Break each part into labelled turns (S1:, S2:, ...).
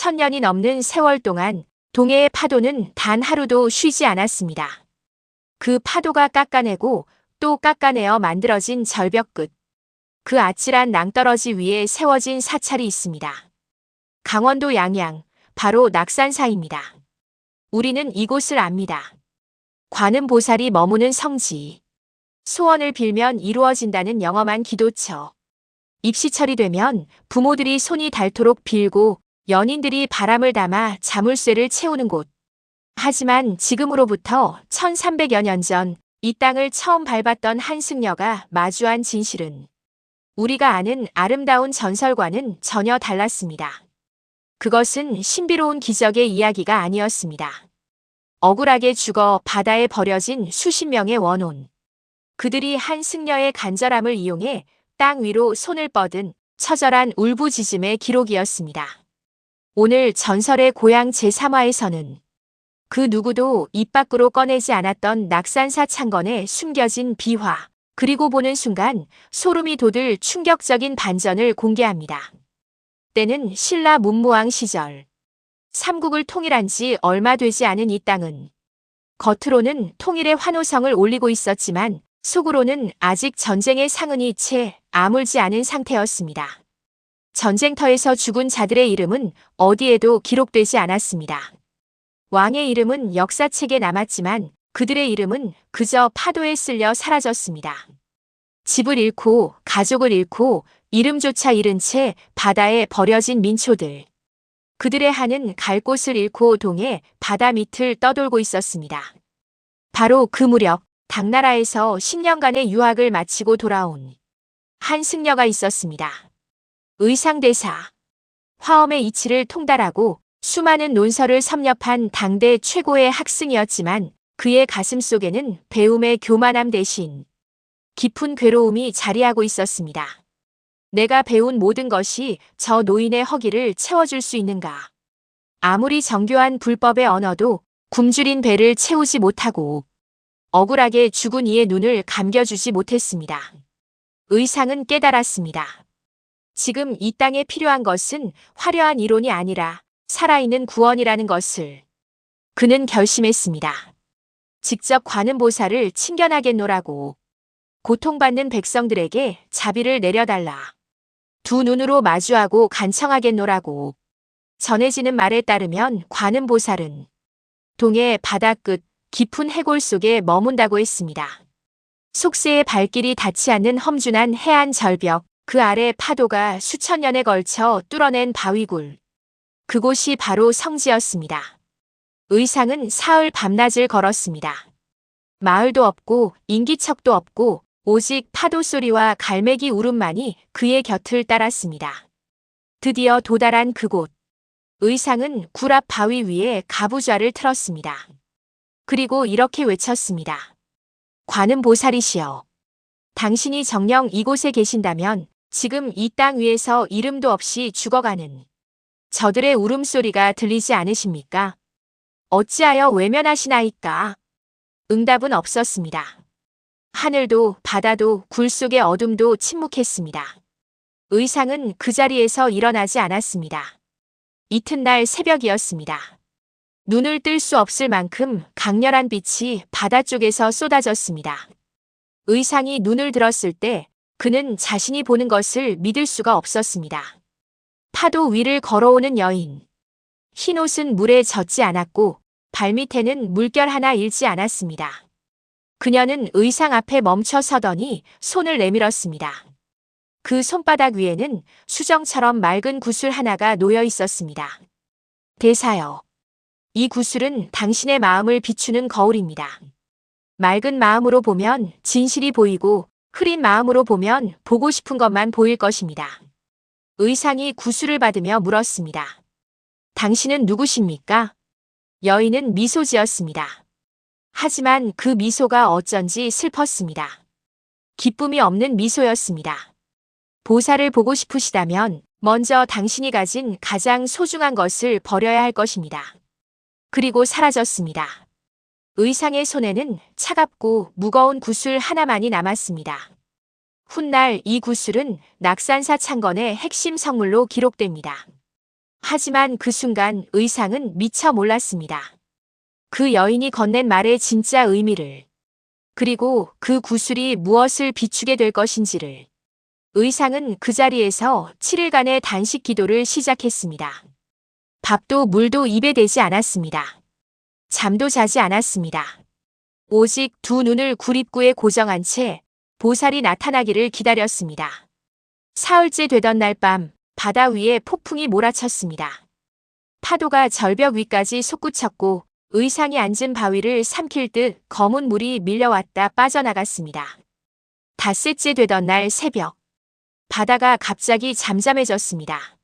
S1: 수천 년이 넘는 세월 동안 동해의 파도는 단 하루도 쉬지 않았습니다. 그 파도가 깎아내고 또 깎아내어 만들어진 절벽 끝. 그 아찔한 낭떠러지 위에 세워진 사찰이 있습니다. 강원도 양양, 바로 낙산사입니다. 우리는 이곳을 압니다. 관음보살이 머무는 성지. 소원을 빌면 이루어진다는 영험한 기도처. 입시철이 되면 부모들이 손이 닳도록 빌고 연인들이 바람을 담아 자물쇠를 채우는 곳. 하지만 지금으로부터 1300여 년 전 이 땅을 처음 밟았던 한 승려가 마주한 진실은 우리가 아는 아름다운 전설과는 전혀 달랐습니다. 그것은 신비로운 기적의 이야기가 아니었습니다. 억울하게 죽어 바다에 버려진 수십 명의 원혼. 그들이 한 승려의 간절함을 이용해 땅 위로 손을 뻗은 처절한 울부짖음의 기록이었습니다. 오늘 전설의 고향 제3화에서는 그 누구도 입 밖으로 꺼내지 않았던 낙산사 창건에 숨겨진 비화, 그리고 보는 순간 소름이 돋을 충격적인 반전을 공개합니다. 때는 신라 문무왕 시절. 삼국을 통일한 지 얼마 되지 않은 이 땅은 겉으로는 통일의 환호성을 올리고 있었지만 속으로는 아직 전쟁의 상흔이 채 아물지 않은 상태였습니다. 전쟁터에서 죽은 자들의 이름은 어디에도 기록되지 않았습니다. 왕의 이름은 역사책에 남았지만 그들의 이름은 그저 파도에 쓸려 사라졌습니다. 집을 잃고 가족을 잃고 이름조차 잃은 채 바다에 버려진 민초들. 그들의 한은 갈 곳을 잃고 동해 바다 밑을 떠돌고 있었습니다. 바로 그 무렵 당나라에서 10년간의 유학을 마치고 돌아온 한 승려가 있었습니다. 의상대사. 화엄의 이치를 통달하고 수많은 논설을 섭렵한 당대 최고의 학승이었지만 그의 가슴 속에는 배움의 교만함 대신 깊은 괴로움이 자리하고 있었습니다. 내가 배운 모든 것이 저 노인의 허기를 채워줄 수 있는가? 아무리 정교한 불법의 언어도 굶주린 배를 채우지 못하고 억울하게 죽은 이의 눈을 감겨주지 못했습니다. 의상은 깨달았습니다. 지금 이 땅에 필요한 것은 화려한 이론이 아니라 살아있는 구원이라는 것을. 그는 결심했습니다. 직접 관음보살을 친견하겠노라고. 고통받는 백성들에게 자비를 내려달라. 두 눈으로 마주하고 간청하겠노라고. 전해지는 말에 따르면 관음보살은 동해 바다 끝 깊은 해골 속에 머문다고 했습니다. 속세의 발길이 닿지 않는 험준한 해안 절벽, 그 아래 파도가 수천 년에 걸쳐 뚫어낸 바위굴. 그곳이 바로 성지였습니다. 의상은 사흘 밤낮을 걸었습니다. 마을도 없고 인기척도 없고 오직 파도 소리와 갈매기 울음만이 그의 곁을 따랐습니다. 드디어 도달한 그곳. 의상은 굴 앞 바위 위에 가부좌를 틀었습니다. 그리고 이렇게 외쳤습니다. 관음보살이시여. 당신이 정녕 이곳에 계신다면 지금 이 땅 위에서 이름도 없이 죽어가는 저들의 울음소리가 들리지 않으십니까? 어찌하여 외면하시나이까? 응답은 없었습니다. 하늘도 바다도 굴 속의 어둠도 침묵했습니다. 의상은 그 자리에서 일어나지 않았습니다. 이튿날 새벽이었습니다. 눈을 뜰 수 없을 만큼 강렬한 빛이 바다 쪽에서 쏟아졌습니다. 의상이 눈을 들었을 때 그는 자신이 보는 것을 믿을 수가 없었습니다. 파도 위를 걸어오는 여인. 흰옷은 물에 젖지 않았고 발밑에는 물결 하나 일지 않았습니다. 그녀는 의상 앞에 멈춰 서더니 손을 내밀었습니다. 그 손바닥 위에는 수정처럼 맑은 구슬 하나가 놓여 있었습니다. 대사여. 이 구슬은 당신의 마음을 비추는 거울입니다. 맑은 마음으로 보면 진실이 보이고 흐린 마음으로 보면 보고 싶은 것만 보일 것입니다. 의상이 구슬을 받으며 물었습니다. 당신은 누구십니까? 여인은 미소 지었습니다. 하지만 그 미소가 어쩐지 슬펐습니다. 기쁨이 없는 미소였습니다. 보살을 보고 싶으시다면 먼저 당신이 가진 가장 소중한 것을 버려야 할 것입니다. 그리고 사라졌습니다. 의상의 손에는 차갑고 무거운 구슬 하나만이 남았습니다. 훗날 이 구슬은 낙산사 창건의 핵심 성물로 기록됩니다. 하지만 그 순간 의상은 미처 몰랐습니다. 그 여인이 건넨 말의 진짜 의미를, 그리고 그 구슬이 무엇을 비추게 될 것인지를. 의상은 그 자리에서 7일간의 단식 기도를 시작했습니다. 밥도 물도 입에 대지 않았습니다. 잠도 자지 않았습니다. 오직 두 눈을 굴입구에 고정한 채 보살이 나타나기를 기다렸습니다. 사흘째 되던 날 밤 바다 위에 폭풍이 몰아쳤습니다. 파도가 절벽 위까지 솟구쳤고 의상이 앉은 바위를 삼킬 듯 검은 물이 밀려왔다 빠져나갔습니다. 닷새째 되던 날 새벽, 바다가 갑자기 잠잠해졌습니다.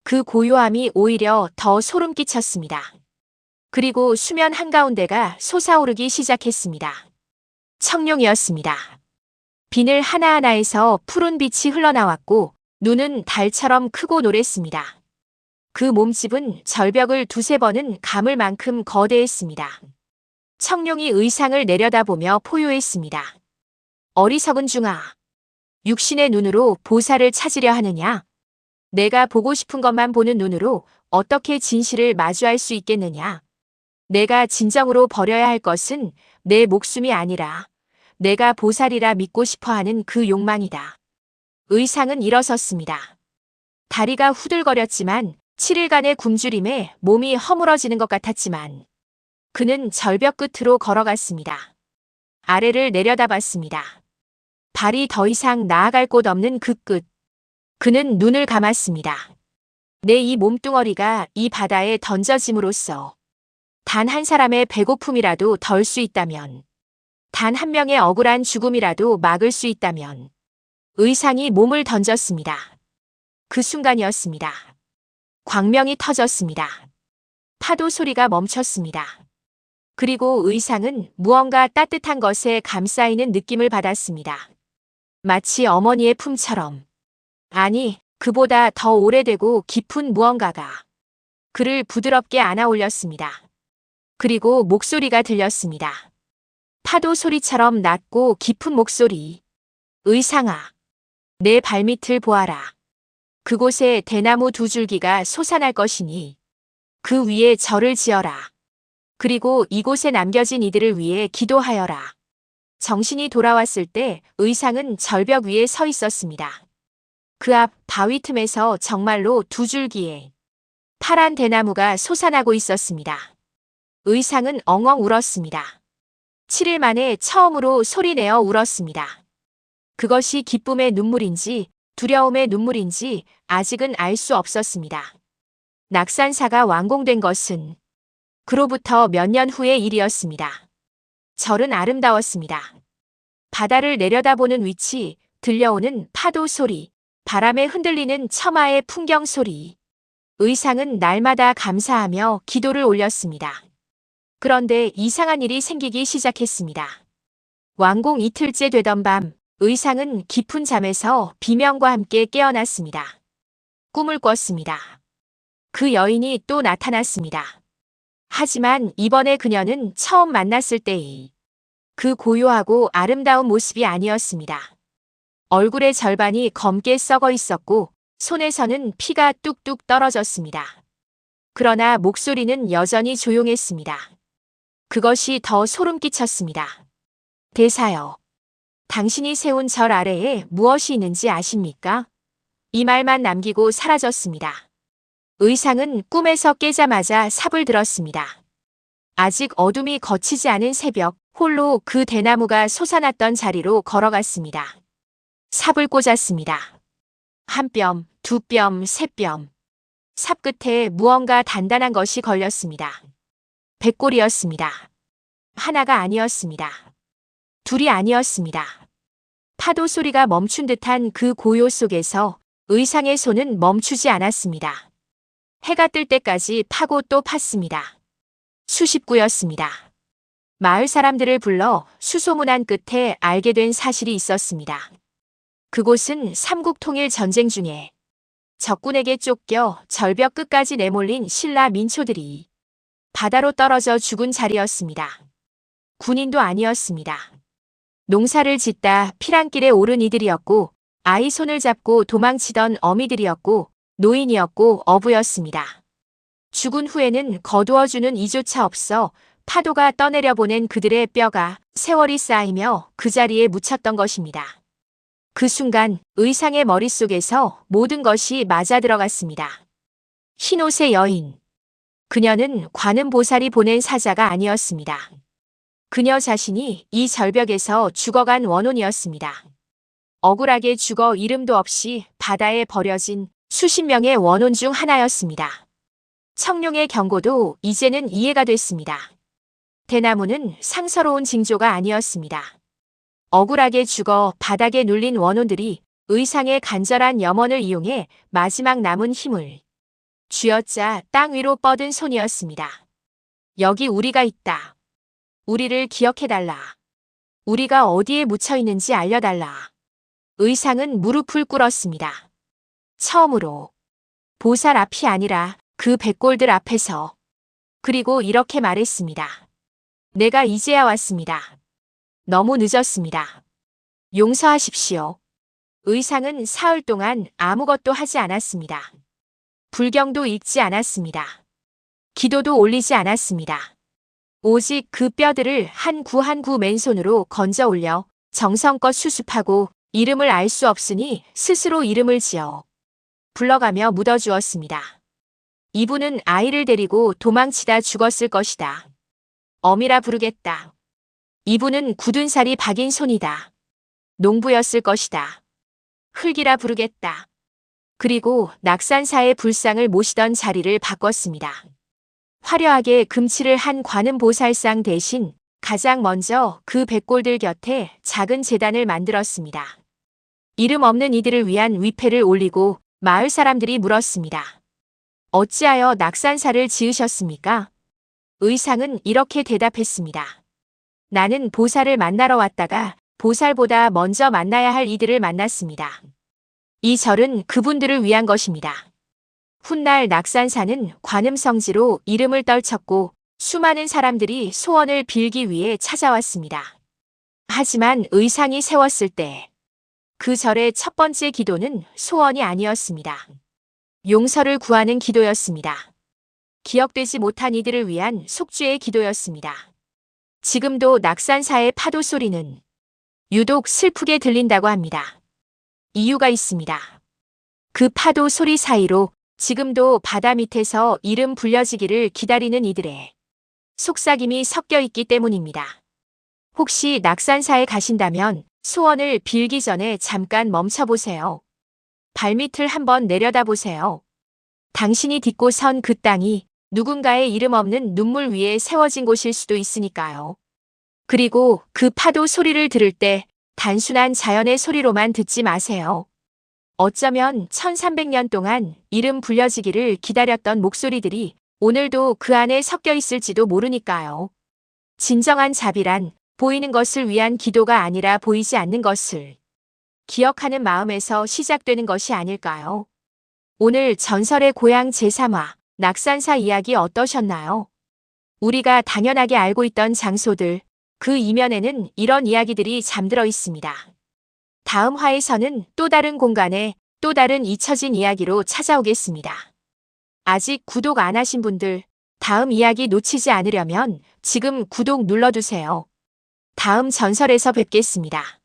S1: 그 고요함이 오히려 더 소름 끼쳤습니다. 그리고 수면 한가운데가 솟아오르기 시작했습니다. 청룡이었습니다. 비늘 하나하나에서 푸른 빛이 흘러나왔고 눈은 달처럼 크고 노랬습니다. 그 몸집은 절벽을 두세 번은 감을 만큼 거대했습니다. 청룡이 의상을 내려다보며 포효했습니다. 어리석은 중아, 육신의 눈으로 보살을 찾으려 하느냐? 내가 보고 싶은 것만 보는 눈으로 어떻게 진실을 마주할 수 있겠느냐? 내가 진정으로 버려야 할 것은 내 목숨이 아니라 내가 보살이라 믿고 싶어하는 그 욕망이다. 의상은 일어섰습니다. 다리가 후들거렸지만 7일간의 굶주림에 몸이 허물어지는 것 같았지만 그는 절벽 끝으로 걸어갔습니다. 아래를 내려다봤습니다. 발이 더 이상 나아갈 곳 없는 그 끝. 그는 눈을 감았습니다. 내 이 몸뚱어리가 이 바다에 던져짐으로써 단 한 사람의 배고픔이라도 덜 수 있다면, 단 한 명의 억울한 죽음이라도 막을 수 있다면, 의상이 몸을 던졌습니다. 그 순간이었습니다. 광명이 터졌습니다. 파도 소리가 멈췄습니다. 그리고 의상은 무언가 따뜻한 것에 감싸이는 느낌을 받았습니다. 마치 어머니의 품처럼. 아니, 그보다 더 오래되고 깊은 무언가가 그를 부드럽게 안아 올렸습니다. 그리고 목소리가 들렸습니다. 파도 소리처럼 낮고 깊은 목소리. 의상아, 내 발밑을 보아라. 그곳에 대나무 두 줄기가 솟아날 것이니 그 위에 절을 지어라. 그리고 이곳에 남겨진 이들을 위해 기도하여라. 정신이 돌아왔을 때 의상은 절벽 위에 서 있었습니다. 그 앞 바위 틈에서 정말로 두 줄기의 파란 대나무가 솟아나고 있었습니다. 의상은 엉엉 울었습니다. 7일 만에 처음으로 소리내어 울었습니다. 그것이 기쁨의 눈물인지 두려움의 눈물인지 아직은 알 수 없었습니다. 낙산사가 완공된 것은 그로부터 몇 년 후의 일이었습니다. 절은 아름다웠습니다. 바다를 내려다보는 위치, 들려오는 파도 소리, 바람에 흔들리는 처마의 풍경 소리. 의상은 날마다 감사하며 기도를 올렸습니다. 그런데 이상한 일이 생기기 시작했습니다. 완공 이틀째 되던 밤, 의상은 깊은 잠에서 비명과 함께 깨어났습니다. 꿈을 꿨습니다. 그 여인이 또 나타났습니다. 하지만 이번에 그녀는 처음 만났을 때의 그 고요하고 아름다운 모습이 아니었습니다. 얼굴의 절반이 검게 썩어 있었고 손에서는 피가 뚝뚝 떨어졌습니다. 그러나 목소리는 여전히 조용했습니다. 그것이 더 소름 끼쳤습니다. 대사여, 당신이 세운 절 아래에 무엇이 있는지 아십니까? 이 말만 남기고 사라졌습니다. 의상은 꿈에서 깨자마자 삽을 들었습니다. 아직 어둠이 거치지 않은 새벽, 홀로 그 대나무가 솟아났던 자리로 걸어갔습니다. 삽을 꽂았습니다. 한 뼘, 두 뼘, 세 뼘. 삽 끝에 무언가 단단한 것이 걸렸습니다. 백골이었습니다. 하나가 아니었습니다. 둘이 아니었습니다. 파도 소리가 멈춘 듯한 그 고요 속에서 의상의 손은 멈추지 않았습니다. 해가 뜰 때까지 파고 또 팠습니다. 수십 구였습니다. 마을 사람들을 불러 수소문한 끝에 알게 된 사실이 있었습니다. 그곳은 삼국통일 전쟁 중에 적군에게 쫓겨 절벽 끝까지 내몰린 신라 민초들이 바다로 떨어져 죽은 자리였습니다. 군인도 아니었습니다. 농사를 짓다 피란길에 오른 이들이었고 아이 손을 잡고 도망치던 어미들이었고 노인이었고 어부였습니다. 죽은 후에는 거두어주는 이조차 없어 파도가 떠내려보낸 그들의 뼈가 세월이 쌓이며 그 자리에 묻혔던 것입니다. 그 순간 의상의 머릿속에서 모든 것이 맞아들어갔습니다. 흰옷의 여인. 그녀는 관음보살이 보낸 사자가 아니었습니다. 그녀 자신이 이 절벽에서 죽어간 원혼이었습니다. 억울하게 죽어 이름도 없이 바다에 버려진 수십 명의 원혼 중 하나였습니다. 청룡의 경고도 이제는 이해가 됐습니다. 대나무는 상서로운 징조가 아니었습니다. 억울하게 죽어 바닥에 눌린 원혼들이 의상의 간절한 염원을 이용해 마지막 남은 힘을 쥐어짜 땅 위로 뻗은 손이었습니다. 여기 우리가 있다. 우리를 기억해달라. 우리가 어디에 묻혀 있는지 알려달라. 의상은 무릎을 꿇었습니다. 처음으로 보살 앞이 아니라 그 백골들 앞에서. 그리고 이렇게 말했습니다. 내가 이제야 왔습니다. 너무 늦었습니다. 용서하십시오. 의상은 사흘 동안 아무것도 하지 않았습니다. 불경도 읽지 않았습니다. 기도도 올리지 않았습니다. 오직 그 뼈들을 한 구 한 구 맨손으로 건져 올려 정성껏 수습하고 이름을 알 수 없으니 스스로 이름을 지어 불러가며 묻어주었습니다. 이분은 아이를 데리고 도망치다 죽었을 것이다. 어미라 부르겠다. 이분은 굳은 살이 박인 손이다. 농부였을 것이다. 흙이라 부르겠다. 그리고 낙산사의 불상을 모시던 자리를 바꿨습니다. 화려하게 금칠을 한 관음보살상 대신 가장 먼저 그 백골들 곁에 작은 제단을 만들었습니다. 이름 없는 이들을 위한 위패를 올리고 마을 사람들이 물었습니다. 어찌하여 낙산사를 지으셨습니까? 의상은 이렇게 대답했습니다. 나는 보살을 만나러 왔다가 보살보다 먼저 만나야 할 이들을 만났습니다. 이 절은 그분들을 위한 것입니다. 훗날 낙산사는 관음성지로 이름을 떨쳤고 수많은 사람들이 소원을 빌기 위해 찾아왔습니다. 하지만 의상이 세웠을 때 그 절의 첫 번째 기도는 소원이 아니었습니다. 용서를 구하는 기도였습니다. 기억되지 못한 이들을 위한 속죄의 기도였습니다. 지금도 낙산사의 파도 소리는 유독 슬프게 들린다고 합니다. 이유가 있습니다. 그 파도 소리 사이로 지금도 바다 밑에서 이름 불려지기를 기다리는 이들의 속삭임이 섞여 있기 때문입니다. 혹시 낙산사에 가신다면 소원을 빌기 전에 잠깐 멈춰보세요. 발밑을 한번 내려다보세요. 당신이 딛고 선 그 땅이 누군가의 이름 없는 눈물 위에 세워진 곳일 수도 있으니까요. 그리고 그 파도 소리를 들을 때 단순한 자연의 소리로만 듣지 마세요. 어쩌면 1300년 동안 이름 불려지기를 기다렸던 목소리들이 오늘도 그 안에 섞여 있을지도 모르니까요. 진정한 자비란 보이는 것을 위한 기도가 아니라 보이지 않는 것을 기억하는 마음에서 시작되는 것이 아닐까요? 오늘 전설의 고향 제3화 낙산사 이야기 어떠셨나요? 우리가 당연하게 알고 있던 장소들, 그 이면에는 이런 이야기들이 잠들어 있습니다. 다음 화에서는 또 다른 공간에 또 다른 잊혀진 이야기로 찾아오겠습니다. 아직 구독 안 하신 분들, 다음 이야기 놓치지 않으려면 지금 구독 눌러두세요. 다음 전설에서 뵙겠습니다.